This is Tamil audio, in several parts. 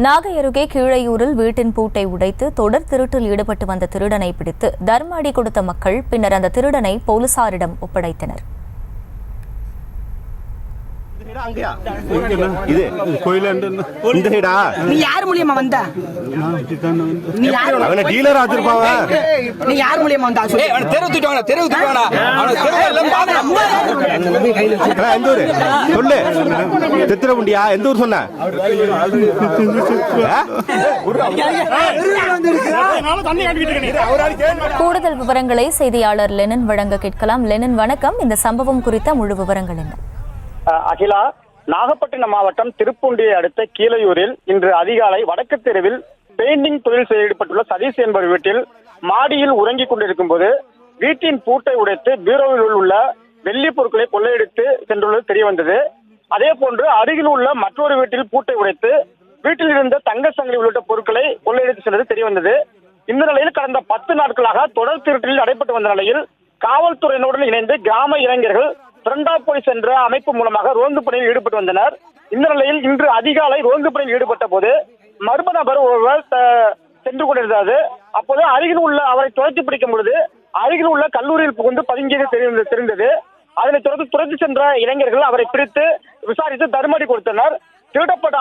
நாகை அருகே கீழையூரில் வீட்டின் பூட்டை உடைத்து தொடர் திருட்டில் ஈடுபட்டு வந்த திருடனை பிடித்து தர்ம அடி கொடுத்த மக்கள் பின்னர் அந்த திருடனை போலீசாரிடம் ஒப்படைத்தனர். கூடுதல் விவரங்களை செய்தியாளர் லெனின் வழங்க கேட்கலாம். லெனின், வணக்கம். இந்த சம்பவம் குறித்த முழு விவரங்கள் என்ன? அகிலா, நாகப்பட்டினம் மாவட்டம் திருப்பூண்டியை அடுத்த கீழையூரில் இன்று அதிகாலை வடக்கு தெருவில் பெயிண்டிங் தொழில் செய்ய ஈடுபட்டுள்ள சதீஷ் என்பவர் வீட்டில் மாடியில் உறங்கிக் கொண்டிருக்கும் போது வீட்டின் பூட்டை உடைத்து பீரோவில் உள்ள வெள்ளி பொருட்களை கொள்ளையடித்து சென்றுள்ளது தெரியவந்தது. அதே போன்று அருகில் உள்ள மற்றொரு வீட்டில் பூட்டை உடைத்து வீட்டில் இருந்த தங்க சங்கிலி உள்ளிட்ட பொருட்களை கொள்ளையடித்து சென்றது தெரியவந்தது. இந்த நிலையில் கடந்த 10 நாட்களாக தொடர் திருட்டில் நடைபெற்று வந்த நிலையில் காவல்துறையினருடன் இணைந்து கிராம இளைஞர்கள் பிரண்டா போலீஸ் என்ற அமைப்பு மூலமாக ரோந்து பணியில் ஈடுபட்டு வந்தனர். இந்த நிலையில் இன்று அதிகாலை ரோந்து பணியில் ஈடுபட்ட போது மர்ம நபர் ஒருவர் சென்று கொண்டிருந்தது. அப்போது அருகில் உள்ள அவரை துரத்தி பிடிக்கும் பொழுது அருகில் உள்ள கல்லூரியில் புகுந்து பதுங்கியது தெரிந்தது. அதனைத் தொடர்ந்து துரத்தி சென்ற இளைஞர்கள் அவரை பிடித்து விசாரித்து தர்மடி கொடுத்தனர்.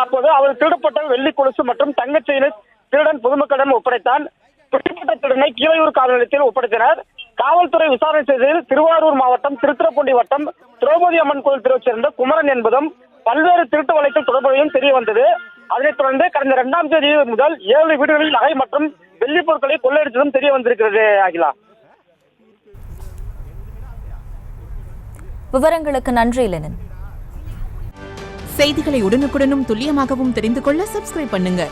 அப்போது அவர் திருடப்பட்ட வெள்ளி கொலுசு மற்றும் தங்கச்செயினை திருடன் பொதுமக்களிடம் ஒப்படைத்தான். பிடிப்பட்ட திருடனை கீழையூர் காவல் நிலையத்தில் ஒப்படைத்தனர். காவல்துறை விசாரணை செய்ததில் திருவாரூர் மாவட்டம் திருத்துறைப்பூண்டி வட்டம் திரௌபதி அம்மன் கோயில் தெருவைச் சேர்ந்த குமரன் என்பதும் பல்வேறு திருட்டு வழக்கில் தொடர்புடையும் தெரிய வந்தது. அதனைத் தொடர்ந்து கடந்த 2ஆம் தேதி முதல் 7 வீடுகளில் நகை மற்றும் வெள்ளி பொருட்களை கொள்ளையடித்ததும் தெரிய வந்திருக்கிறது. அகிலா, விவரங்களுக்கு நன்றி லெனின். செய்திகளை உடனுக்குடனும் துல்லியமாகவும் தெரிந்து கொள்ள சப்ஸ்கிரைப் பண்ணுங்க.